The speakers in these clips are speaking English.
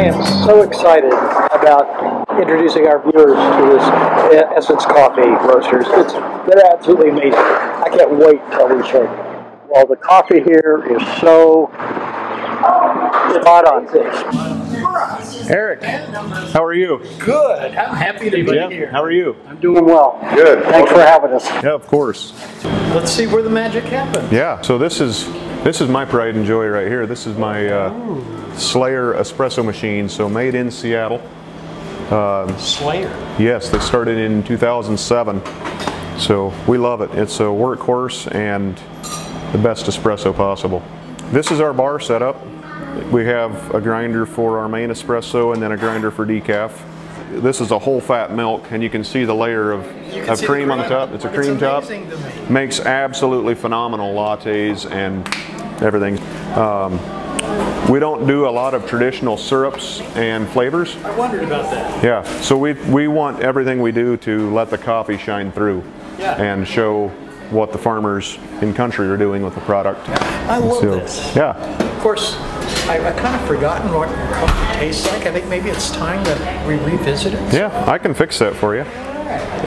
I am so excited about introducing our viewers to this Essence Coffee Roasters. They're absolutely amazing. I can't wait till we show you. Well, the coffee here is so spot on. Eric, how are you? Good. I'm happy to be here. How are you? I'm doing well. Good. Thanks for having us. Yeah, of course. Let's see where the magic happens. Yeah. So this is my pride and joy right here. This is my Slayer espresso machine. So made in Seattle. Slayer. Yes, they started in 2007. So we love it. It's a workhorse and the best espresso possible. This is our bar setup. We have a grinder for our main espresso and then a grinder for decaf. This is a whole fat milk, and you can see the layer of cream on the top. It's a cream top. Makes absolutely phenomenal lattes and everything. We don't do a lot of traditional syrups and flavors. I wondered about that. Yeah, so we want everything we do to let the coffee shine through and show what the farmers in country are doing with the product. I love this. Yeah. Of course, I've kind of forgotten what coffee tastes like. I think maybe it's time that we revisit it. Yeah, I can fix that for you.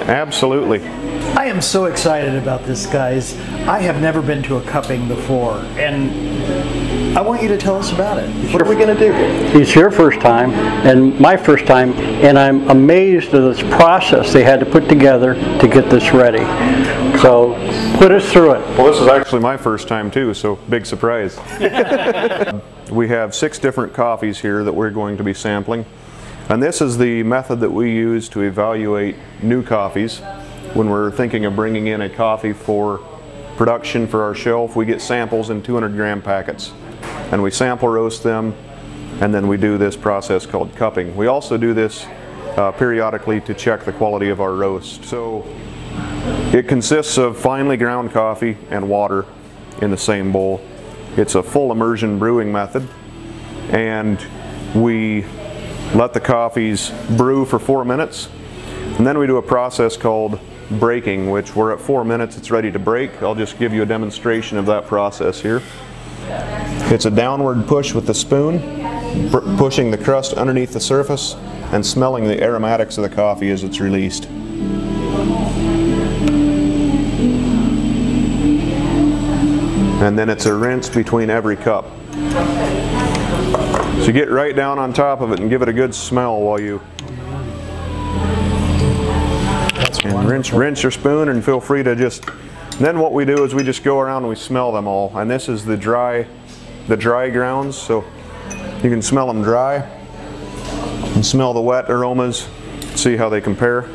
Absolutely. I am so excited about this, guys. I have never been to a cupping before, and I want you to tell us about it. What are we going to do? It's your first time and my first time, and I'm amazed at this process they had to put together to get this ready. So put us through it. Well, this is actually my first time too, so big surprise. We have 6 different coffees here that we're going to be sampling, and this is the method that we use to evaluate new coffees. When we're thinking of bringing in a coffee for production for our shelf, we get samples in 200-gram packets, and we sample roast them, and then we do this process called cupping. We also do this periodically to check the quality of our roast. So it consists of finely ground coffee and water in the same bowl. It's a full immersion brewing method, and we let the coffees brew for 4 minutes, and then we do a process called breaking, which we're at 4 minutes, it's ready to break. I'll just give you a demonstration of that process here. It's a downward push with the spoon, pushing the crust underneath the surface and smelling the aromatics of the coffee as it's released. And then it's a rinse between every cup. So you get right down on top of it and give it a good smell while you rinse your spoon, and feel free to just, then what we do is we just go around and we smell them all. And this is the dry grounds, so you can smell them dry and smell the wet aromas, see how they compare.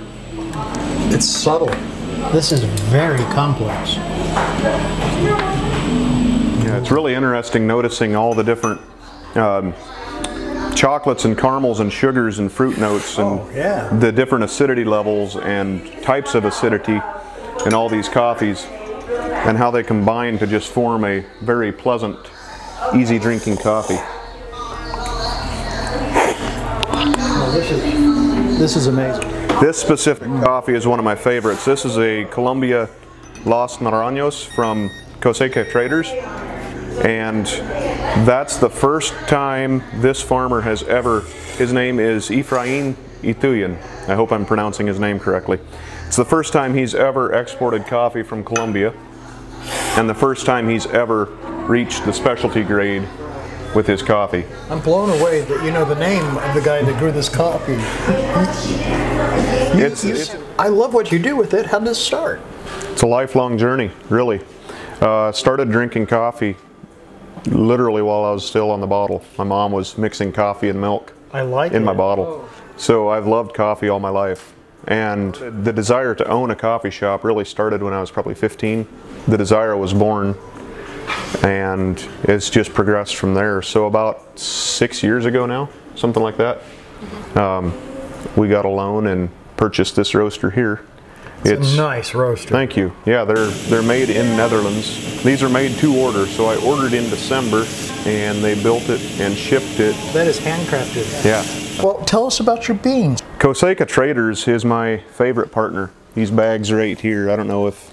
It's subtle. This is very complex. Yeah, it's really interesting noticing all the different chocolates and caramels and sugars and fruit notes and the different acidity levels and types of acidity in all these coffees, and how they combine to just form a very pleasant, easy drinking coffee. Well, this is amazing. This specific coffee is one of my favorites. This is a Colombia Los Naranjos from Cosecha Traders, and that's the first time this farmer has ever, his name is Efrain Ituyan. I hope I'm pronouncing his name correctly. It's the first time he's ever exported coffee from Colombia, and the first time he's ever reached the specialty grade with his coffee. I'm blown away that you know the name of the guy that grew this coffee. I love what you do with it. How did this start? It's a lifelong journey, really. Started drinking coffee literally while I was still on the bottle. My mom was mixing coffee and milk in my bottle. So I've loved coffee all my life. And the desire to own a coffee shop really started when I was probably 15. The desire was born, and it's just progressed from there. So about 6 years ago now, something like that, we got a loan and purchased this roaster here. It's a nice roaster. Thank you. Yeah, they're made in Netherlands. These are made to order, so I ordered in December, and they built it and shipped it. That is handcrafted. Yeah. Well, tell us about your beans. Cosecha Traders is my favorite partner. These bags right here, I don't know if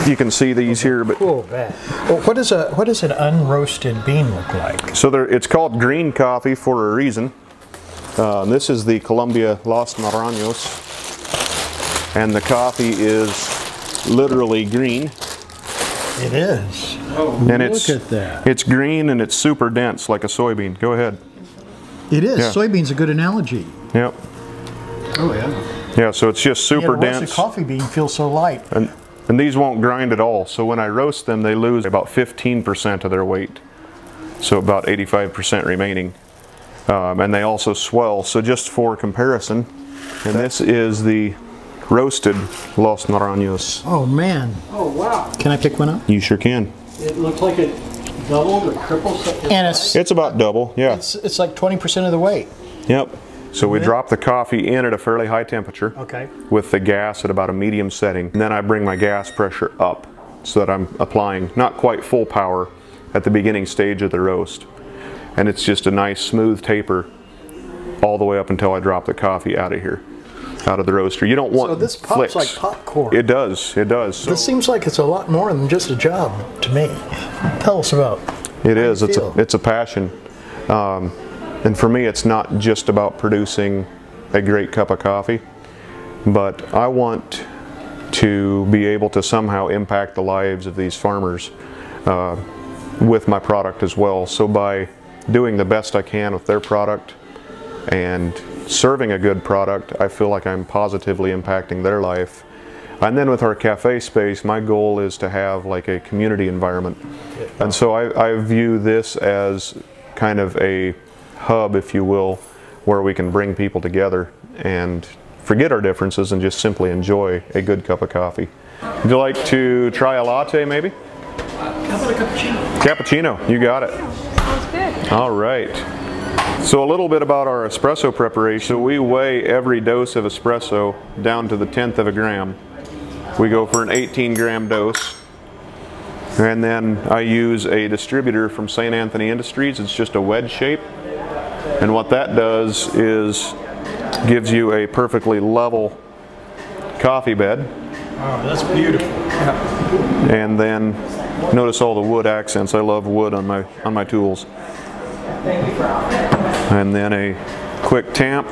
you can see these here, but cool bag. Well, what does an unroasted bean look like? So it's called green coffee for a reason. This is the Colombia Los Naranjos, and the coffee is literally green. It is. Oh, and look at that. It's green and it's super dense like a soybean. Go ahead. It is. Yeah. Soybean's a good analogy. Yep. Oh yeah. Yeah, so it's just super Yeah, dense. the coffee bean feels so light. And these won't grind at all. So when I roast them, they lose about 15% of their weight. So about 85% remaining. And they also swell. So just for comparison, and this is the roasted Los Naranjos. Oh man. Oh wow. Can I pick one up? You sure can. It looks like it doubled or tripled. And it's about double, yeah. it's like 20% of the weight. Yep. So we drop the coffee in at a fairly high temperature. Okay. With the gas at about a medium setting. And then I bring my gas pressure up so that I'm applying not quite full power at the beginning stage of the roast. And it's just a nice smooth taper all the way up until I drop the coffee out of here, out of the roaster. You don't want So this pops flicks. like popcorn. It does, it does. So This seems like it's a lot more than just a job to me. Tell us about it is, how you feel. it's a passion. And for me, it's not just about producing a great cup of coffee, but I want to be able to somehow impact the lives of these farmers with my product as well. So by doing the best I can with their product and serving a good product, I feel like I'm positively impacting their life. And then with our cafe space, my goal is to have like a community environment. And so I view this as kind of a hub, if you will, where we can bring people together and forget our differences and just simply enjoy a good cup of coffee. Would you like to try a latte maybe? How about a cappuccino? Cappuccino, you got it. Sounds good. All right. So a little bit about our espresso preparation. We weigh every dose of espresso down to the 1/10 of a gram. We go for an 18-gram dose. And then I use a distributor from St. Anthony Industries. It's just a wedge shape. And what that does is gives you a perfectly level coffee bed. Oh, that's beautiful. And then notice all the wood accents. I love wood on my tools. And then a quick tamp.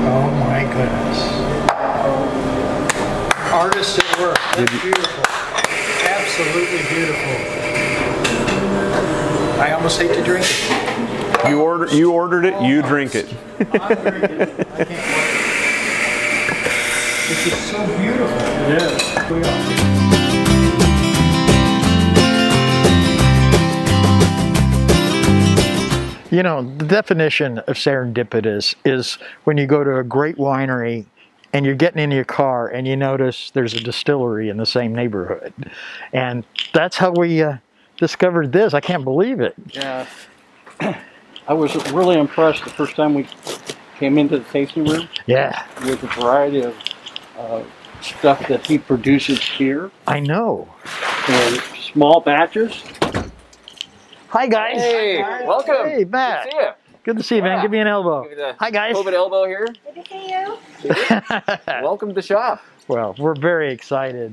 Oh my goodness. Artist at work. That's beautiful. Absolutely beautiful. I almost hate to drink it. You ordered it, you drink it. I'm drinking it. I can't wait. This is so beautiful. It is. You know, the definition of serendipitous is when you go to a great winery and you're getting in your car and you notice there's a distillery in the same neighborhood. And that's how we discovered this. I can't believe it. Yeah. I was really impressed the first time we came into the tasting room Yeah, with the variety of stuff that he produces here I know. in small batches. Hi, guys. Hey, welcome. Hey, Matt. Good to see you. Good to see you, man. Yeah. Give me an elbow. Give me the Hi, guys. COVID elbow here. Good to see you. Welcome to the shop. Well, we're very excited.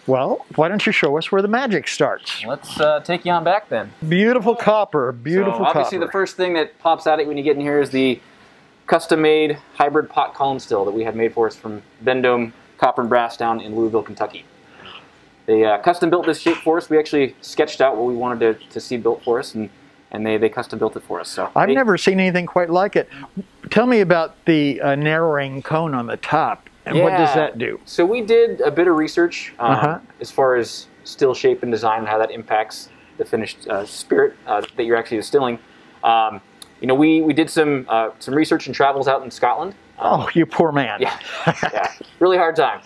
Well, why don't you show us where the magic starts? Let's take you on back then. Beautiful copper, beautiful So obviously copper. the first thing that pops out at you when you get in here is the custom-made hybrid pot column still that we had made for us from Vendome Copper and Brass down in Louisville, Kentucky. They custom built this shape for us. We actually sketched out what we wanted to see built for us, and they custom built it for us. So I've never seen anything quite like it. Tell me about the narrowing cone on the top, and what does that do? So we did a bit of research as far as still shape and design and how that impacts the finished spirit that you're actually distilling. You know, we did some research and travels out in Scotland. Oh, you poor man. Yeah, really hard time.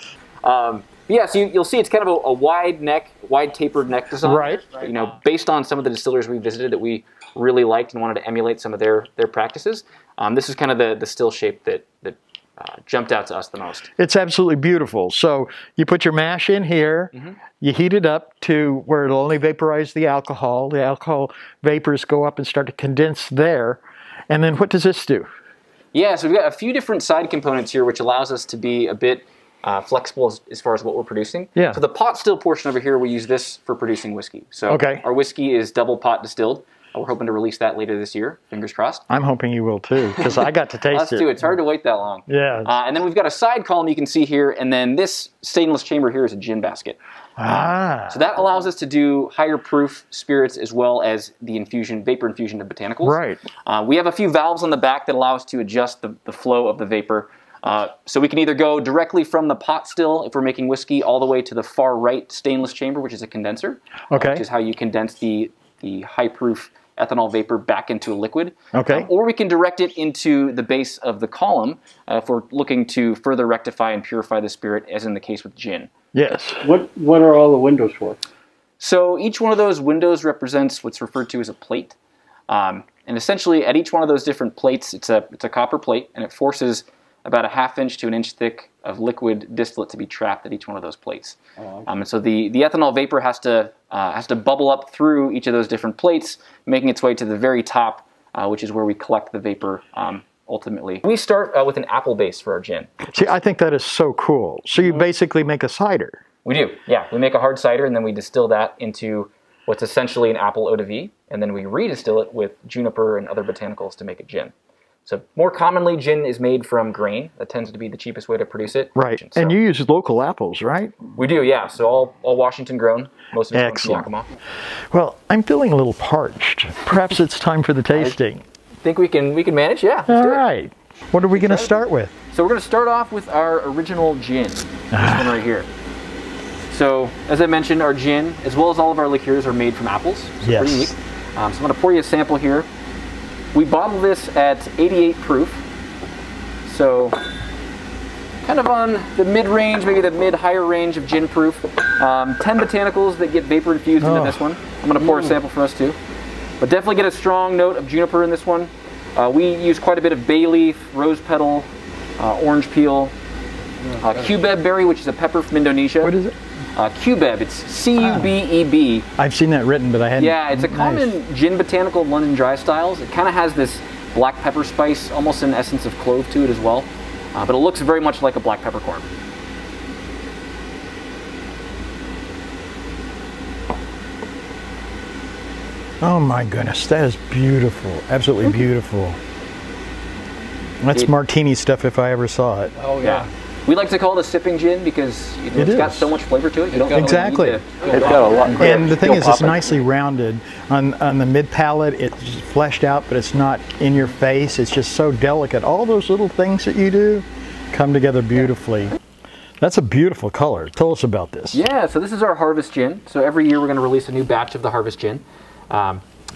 Yeah, so you'll see it's kind of a wide neck, wide tapered neck design. Right. You know, based on some of the distillers we visited that we really liked and wanted to emulate some of their practices. This is kind of the still shape that jumped out to us the most. It's absolutely beautiful. So you put your mash in here, you heat it up to where it'll only vaporize the alcohol. The alcohol vapors go up and start to condense there. And then what does this do? Yeah, so we've got a few different side components here, which allows us to be a bit flexible as far as what we're producing. Yeah. So the pot still portion over here, we use this for producing whiskey. So our whiskey is double pot distilled. We're hoping to release that later this year. Fingers crossed. I'm hoping you will too, because I got to taste Us too. It's hard to wait that long. Yeah. And then we've got a side column you can see here, and then this stainless chamber here is a gin basket. So that allows us to do higher proof spirits as well as the infusion, vapor infusion of botanicals. Right. We have a few valves on the back that allow us to adjust the flow of the vapor. So we can either go directly from the pot still, if we're making whiskey, all the way to the far right stainless chamber, which is a condenser. Okay. Which is how you condense the high proof ethanol vapor back into a liquid. Okay. Or we can direct it into the base of the column if we're looking to further rectify and purify the spirit, as in the case with gin. Yes. What are all the windows for? So each one of those windows represents what's referred to as a plate. And essentially at each one of those different plates, it's a copper plate, and it forces about a ½ inch to an inch thick of liquid distillate to be trapped at each one of those plates. And so the ethanol vapor has to bubble up through each of those different plates, making its way to the very top, which is where we collect the vapor ultimately. We start with an apple base for our gin. See, I think that is so cool. So you basically make a cider. We do, yeah. We make a hard cider, and then we distill that into what's essentially an apple eau de vie, and then we redistill it with juniper and other botanicals to make a gin. So more commonly, gin is made from grain. That tends to be the cheapest way to produce it. Right. So And you use local apples, right? we do, yeah. So all Washington grown. Most of it's from Yakima. Well, I'm feeling a little parched. Perhaps it's time for the tasting. Think we can manage? Yeah. Let's All do it. right. What are we going to start with? So we're going to start off with our original gin. This one right here. So as I mentioned, our gin, as well as all of our liqueurs, are made from apples. So Yes. pretty unique. So I'm going to pour you a sample here. We bottle this at 88 proof, so kind of on the mid-range, maybe the mid-higher range of gin proof. 10 botanicals that get vapor infused into this one. I'm going to pour a sample for us too. But definitely get a strong note of juniper in this one. We use quite a bit of bay leaf, rose petal, orange peel, cubeb berry, which is a pepper from Indonesia. What is it? Cubeb, it's C-U-B-E-B. I've seen that written, but I hadn't. Yeah, it's a common gin botanical of London dry styles. It kind of has this black pepper spice, almost an essence of clove to it as well. But it looks very much like a black peppercorn. Oh my goodness, that is beautiful. Absolutely beautiful. That's martini stuff if I ever saw it. Oh yeah. We like to call it a sipping gin because it's got so much flavor to it. You don't really Exactly. need to It's got a lot. And the thing is, it's nicely rounded. On the mid palate, it's just fleshed out, but it's not in your face. It's just so delicate. All those little things that you do come together beautifully. That's a beautiful color. Tell us about this. Yeah, so this is our Harvest Gin. So every year we're going to release a new batch of the Harvest Gin.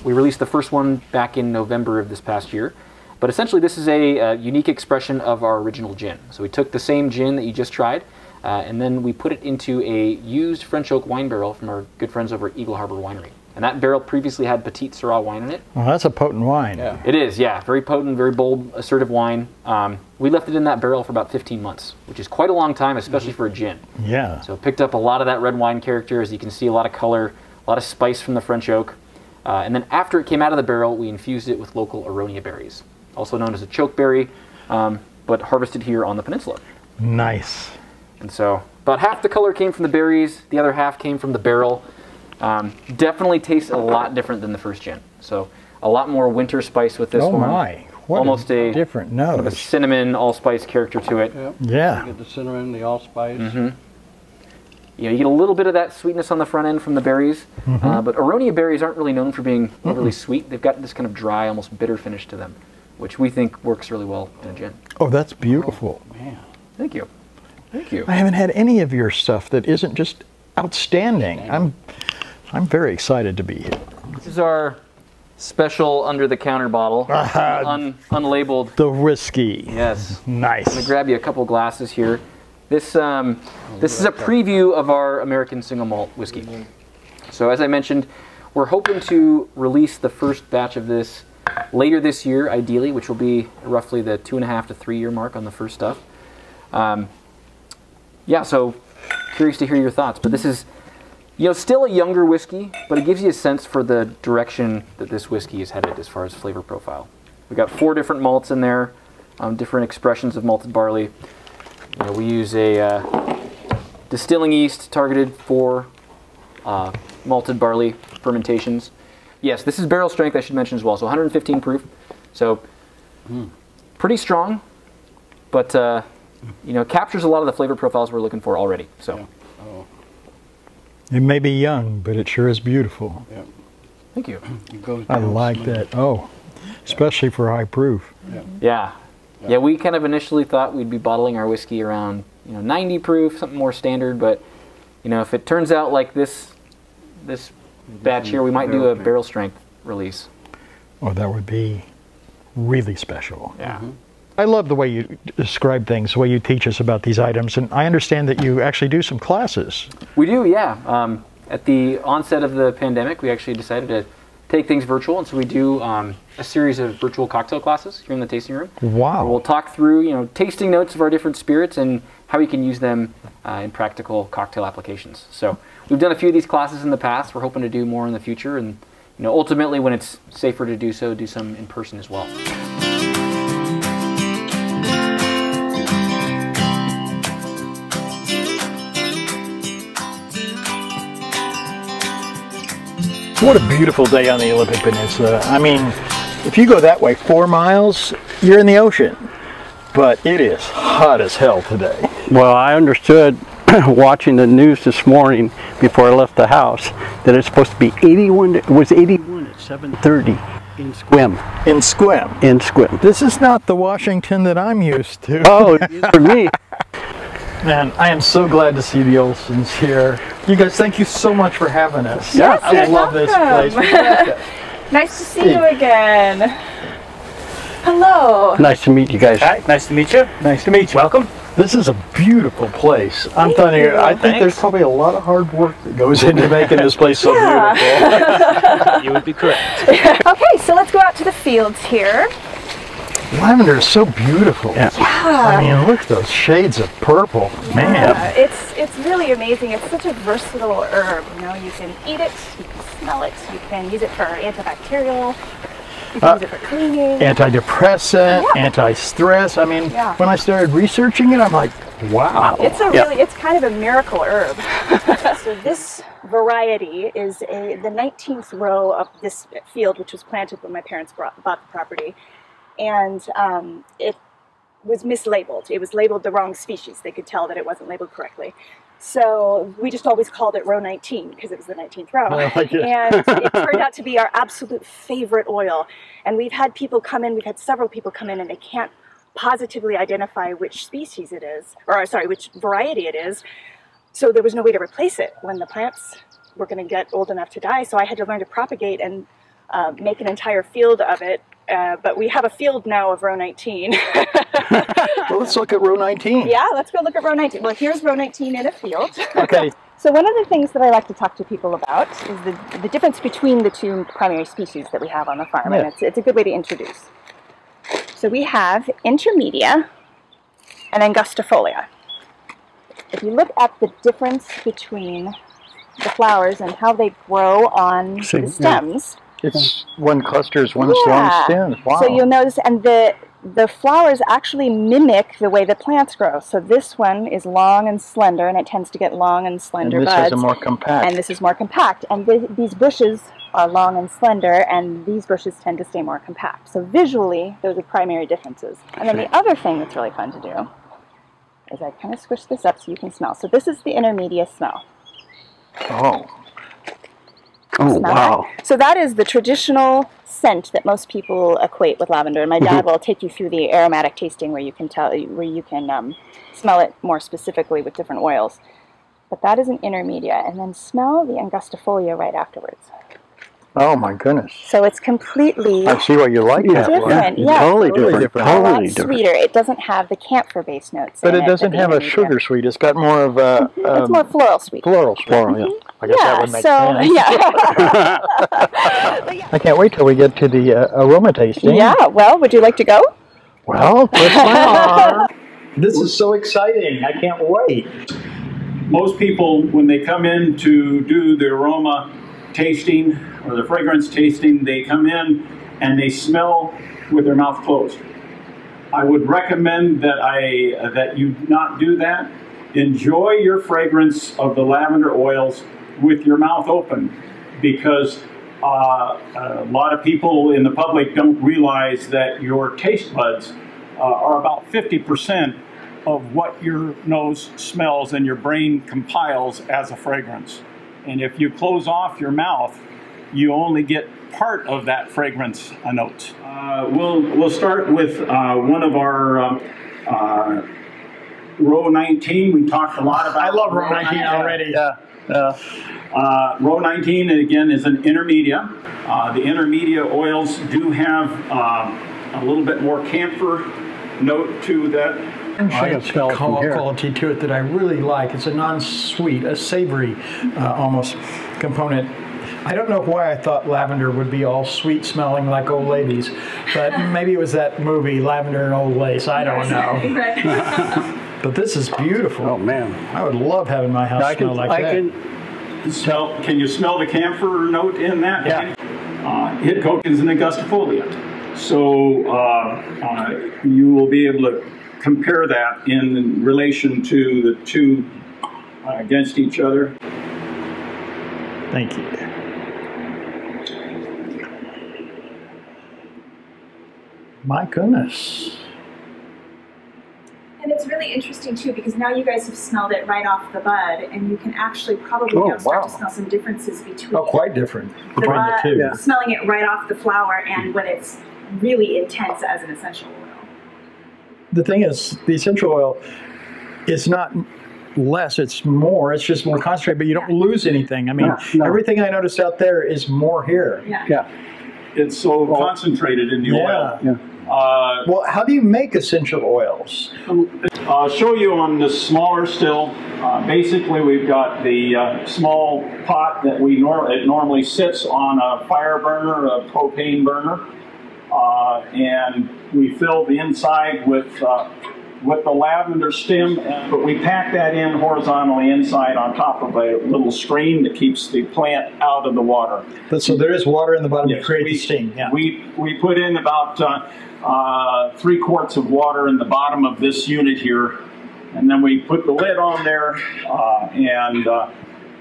We released the first one back in November of this past year. But essentially this is a unique expression of our original gin. So we took the same gin that you just tried, and then we put it into a used French oak wine barrel from our good friends over at Eagle Harbor Winery. And that barrel previously had Petite Syrah wine in it. Well, that's a potent wine. Yeah. It is, yeah. Very potent, very bold, assertive wine. We left it in that barrel for about 15 months, which is quite a long time, especially for a gin. Yeah. So it picked up a lot of that red wine character. As you can see, a lot of color, a lot of spice from the French oak. And then after it came out of the barrel, we infused it with local aronia berries, also known as a chokeberry, but harvested here on the peninsula. Nice. And so about half the color came from the berries, the other half came from the barrel. Definitely tastes a lot different than the first gin. So a lot more winter spice with this one. Oh my, what almost a different kind of a nose. cinnamon allspice character to it. Yep. Yeah. You get the cinnamon, the allspice. You know, you get a little bit of that sweetness on the front end from the berries, but aronia berries aren't really known for being overly sweet. They've got this kind of dry, almost bitter finish to them, which we think works really well in a gin. Oh, that's beautiful. Man. Thank you. Thank you. I haven't had any of your stuff that isn't just outstanding. I'm very excited to be here. This is our special under-the-counter bottle, unlabeled. The whiskey. Yes. Nice. I'm going to grab you a couple glasses here. This is a preview of our American single malt whiskey. So as I mentioned, we're hoping to release the first batch of this later this year, ideally, which will be roughly the 2.5 to 3 year mark on the first stuff. Yeah, so curious to hear your thoughts. But this is, still a younger whiskey, but it gives you a sense for the direction that this whiskey is headed as far as flavor profile. We got 4 different malts in there, different expressions of malted barley. We use a distilling yeast targeted for malted barley fermentations. Yes, this is barrel strength, I should mention as well, so 115 proof. So pretty strong, but captures a lot of the flavor profiles we're looking for already. So. Yeah. Oh. It may be young, but it sure is beautiful. Yeah. Thank you. I like that. Oh, especially for high proof. Yeah. Yeah, we kind of initially thought we'd be bottling our whiskey around 90 proof, something more standard, but if it turns out like this batch here, we might do a barrel strength release. Oh, that would be really special. Yeah. I love the way you describe things, the way you teach us about these items, and I understand that you actually do some classes. We do, yeah. At the onset of the pandemic, we actually decided to take things virtual, and so we do a series of virtual cocktail classes here in the tasting room. Wow. We'll talk through, tasting notes of our different spirits and how you can use them in practical cocktail applications. So we've done a few of these classes in the past. We're hoping to do more in the future, and ultimately, when it's safer to do so, do some in person as well. What a beautiful day on the Olympic Peninsula. I mean, if you go that way 4 miles, you're in the ocean. But it is hot as hell today. Well, I understood watching the news this morning before I left the house that it's supposed to be 81. It was 81 at 7:30 in Sequim. In Sequim. In Sequim. This is not the Washington that I'm used to. Oh, for me. Man, I am so glad to see the Olsons here. You guys, thank you so much for having us. Yes, I you're love this welcome. place. Nice to see you again. Hello. Nice to meet you guys. Hi, nice to meet you. Nice to meet you. Welcome. This is a beautiful place. I'm telling you, I think there's probably a lot of hard work that goes into making this place so beautiful. You would be correct. Okay, so let's go out to the fields here. Lavender is so beautiful. Yeah. I mean, look at those shades of purple. Man. It's really amazing. It's such a versatile herb. You can eat it, you can smell it, you can use it for antibacterial, you can use it for cleaning. Antidepressant, anti-stress. I mean, when I started researching it, I'm like, wow. It's it's kind of a miracle herb. So this variety is the 19th row of this field, which was planted when my parents bought the property. And it was mislabeled. It was labeled the wrong species. They could tell that it wasn't labeled correctly. So we just always called it row 19 because it was the 19th row. And it turned out to be our absolute favorite oil. And we've had people come in, we've had several people come in, and they can't positively identify which species it is, or sorry, which variety it is. So there was no way to replace it when the plants were going to get old enough to die. So I had to learn to propagate and make an entire field of it. But we have a field now of row 19. Well, let's look at row 19. Yeah, let's go look at row 19. Well, here's row 19 in a field. Okay. So one of the things that I like to talk to people about is the difference between the 2 primary species that we have on the farm. And it's a good way to introduce. So we have Intermedia and Angustifolia. If you look at the difference between the flowers and how they grow on the stems, it's one cluster is one long stem. Wow. So you'll notice, and the flowers actually mimic the way the plants grow. So this one is long and slender, and it tends to get long and slender buds. And this is more compact. And this is more compact. And these bushes are long and slender, and these bushes tend to stay more compact. So visually, those are primary differences. And then the other thing that's really fun to do is I kind of squish this up so you can smell. So this is the Intermedia smell. Oh. Oh, wow. So that is the traditional scent that most people equate with lavender. And my dad will take you through the aromatic tasting where you can smell it more specifically with different oils. But that is an Intermedia. And then smell the Angustifolia right afterwards. Oh my goodness. So it's completely I see why you like that different. one. Yeah. Totally different. Totally different. Sweeter. It doesn't have the camphor base notes. But it doesn't have a sugar sweet. It's got more of a it's more floral sweet. Floral, yeah. I guess that would make sense. I can't wait till we get to the aroma tasting. Yeah, well, would you like to go? Well, let's This is so exciting. I can't wait. Most people, when they come in to do the aroma tasting or the fragrance tasting, they come in and they smell with their mouth closed. I would recommend that that you not do that. Enjoy your fragrance of the lavender oils with your mouth open, because a lot of people in the public don't realize that your taste buds are about 50% of what your nose smells and your brain compiles as a fragrance. And if you close off your mouth, you only get part of that fragrance notes. We'll start with one of our row 19. We talked a lot about. I love row 19 already. Row 19 again is an intermedia. The intermedia oils do have a little bit more camphor note to that. I have a quality to it that I really like. It's a non-sweet, a savory almost component. I don't know why I thought lavender would be all sweet smelling like old ladies, but maybe it was that movie, Lavender and Old Lace. I don't know. But this is beautiful. Oh man, I would love having my house smell like that. Can you smell the camphor note in that? Yeah. It coaches in angustifolia. So you will be able to compare that in relation to the two against each other. Thank you. My goodness. And it's really interesting too, because now you guys have smelled it right off the bud, and you can actually probably now start to smell some differences between. Oh, quite different the between bud, the two. Yeah. Smelling it right off the flower, and when it's really intense as an essential oil. The thing is, the essential oil is not less, it's more. It's just more concentrated, but you don't lose anything. I mean, everything I noticed out there is more here. Yeah. It's so concentrated in the oil. Yeah. Well, how do you make essential oils? I'll show you on this smaller still. Basically, we've got the small pot that it normally sits on a fire burner, a propane burner, and we fill the inside with the lavender stem, but we pack that in horizontally inside on top of a little screen that keeps the plant out of the water. So there is water in the bottom to create the steam. Yeah. We put in about 3 quarts of water in the bottom of this unit here, and then we put the lid on there, and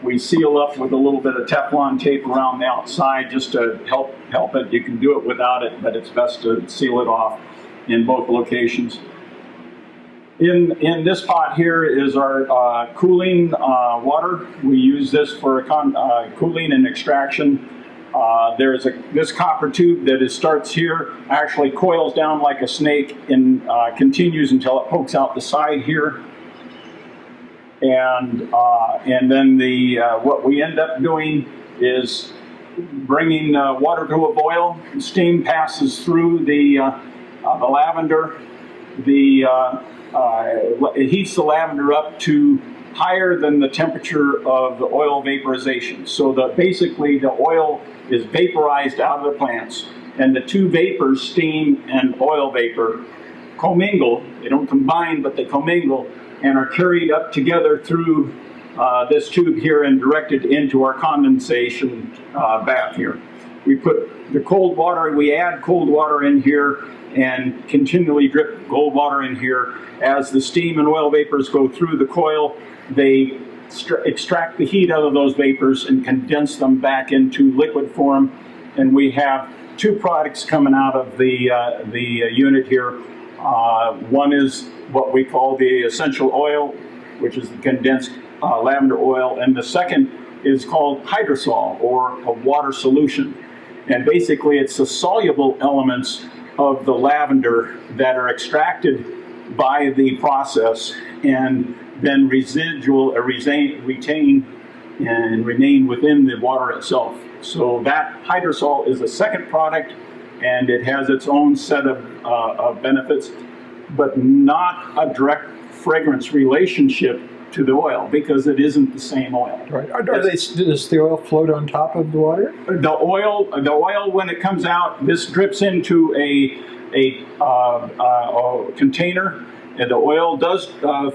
we seal up with a little bit of Teflon tape around the outside just to help it. You can do it without it, but it's best to seal it off in both locations. In this pot here is our cooling water. We use this for cooling and extraction. There's this copper tube that starts here, actually coils down like a snake and continues until it pokes out the side here. And then what we end up doing is bringing water to a boil. Steam passes through the lavender. It heats the lavender up to higher than the temperature of the oil vaporization. So basically the oil is vaporized out of the plants, and the two vapors, steam and oil vapor, commingle. They don't combine, but they commingle and are carried up together through this tube here and directed into our condensation bath here. We put the cold water, we add cold water in here and continually drip cold water in here. As the steam and oil vapors go through the coil, they extract the heat out of those vapors and condense them back into liquid form. And we have 2 products coming out of the unit here. One is what we call the essential oil, which is the condensed lavender oil, and the second is called hydrosol, or a water solution. And basically it's the soluble elements of the lavender that are extracted by the process and then retain and remain within the water itself. So that hydrosol is a second product, and it has its own set of benefits, but not a direct fragrance relationship to the oil, because it isn't the same oil. Right. Does the oil float on top of the water? The oil, when it comes out, this drips into a container, And the oil does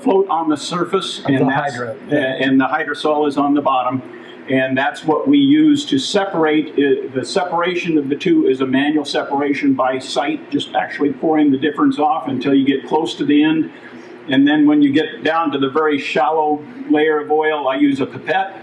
float on the surface, and the hydrosol is on the bottom. And that's what we use to separate. The separation of the two is a manual separation by sight, just actually pouring the difference off until you get close to the end. And then when you get down to the very shallow layer of oil, I use a pipette,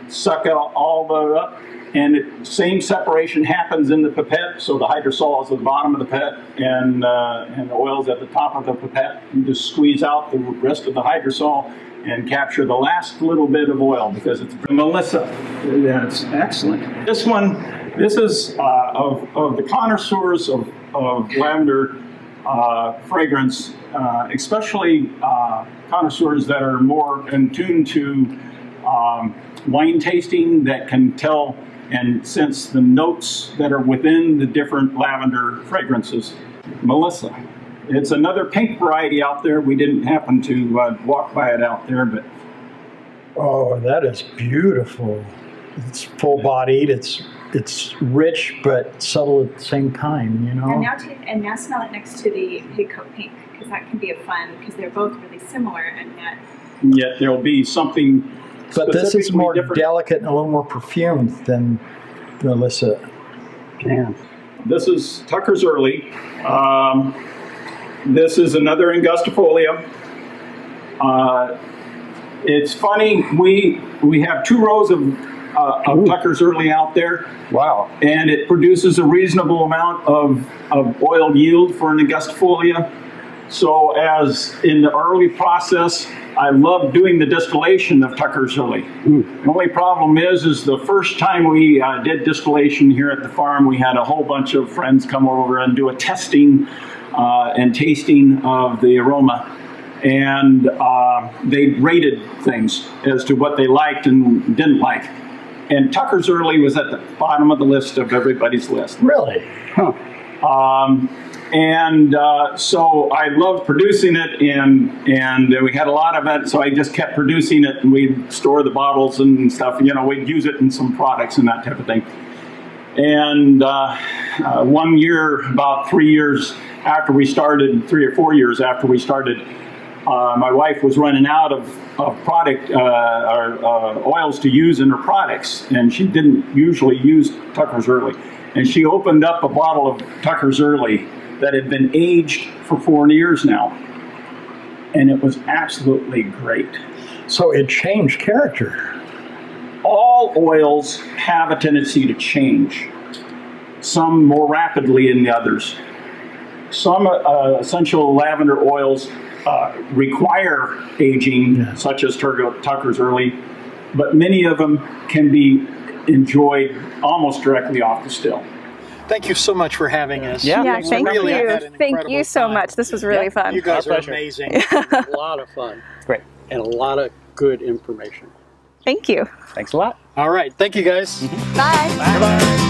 suck it all the up, and the same separation happens in the pipette. So the hydrosol is at the bottom of the pipette, and the oil is at the top of the pipette. You just squeeze out the rest of the hydrosol and capture the last little bit of oil, because it's Melissa. That's excellent. This is of the connoisseurs of lavender fragrance, especially connoisseurs that are more in tune to wine tasting, that can tell and sense the notes that are within the different lavender fragrances. Melissa. It's another pink variety out there. We didn't happen to walk by it out there, but... Oh, that is beautiful. It's full-bodied. It's rich but subtle at the same time, you know? And now smell it next to the pig coat pink, because that can be a fun, because they're both really similar, and yet there'll be something. But this is more delicate and a little more perfumed than Melissa. Yeah. This is Tucker's Early. This is another Angustifolia. It's funny, we have 2 rows of Tucker's Early out there. Wow. And it produces a reasonable amount of oil yield for an Angustifolia. So as in the early process, I love doing the distillation of Tucker's Early. The only problem is the first time we did distillation here at the farm, we had a whole bunch of friends come over and do a testing and tasting of the aroma. And they rated things as to what they liked and didn't like. And Tucker's Early was at the bottom of the list of everybody's list. Really? Huh. So I loved producing it, and we had a lot of it, so I just kept producing it, and we'd store the bottles and stuff. You know, we'd use it in some products and that type of thing. And one year, about 3 years after we started, 3 or 4 years after we started, my wife was running out of product oils to use in her products, and she didn't usually use Tucker's Early. And she opened up a bottle of Tucker's Early that had been aged for 4 years now, and it was absolutely great. So it changed character. All oils have a tendency to change, some more rapidly than the others. Some essential lavender oils require aging, such as Tucker's Early, but many of them can be enjoyed almost directly off the still. Thank you so much for having us. thank you. Thank you so much. This was really fun. You guys are amazing. A lot of fun. Great. And a lot of good information. Thank you. Thanks a lot. All right. Thank you, guys. Bye. Bye-bye.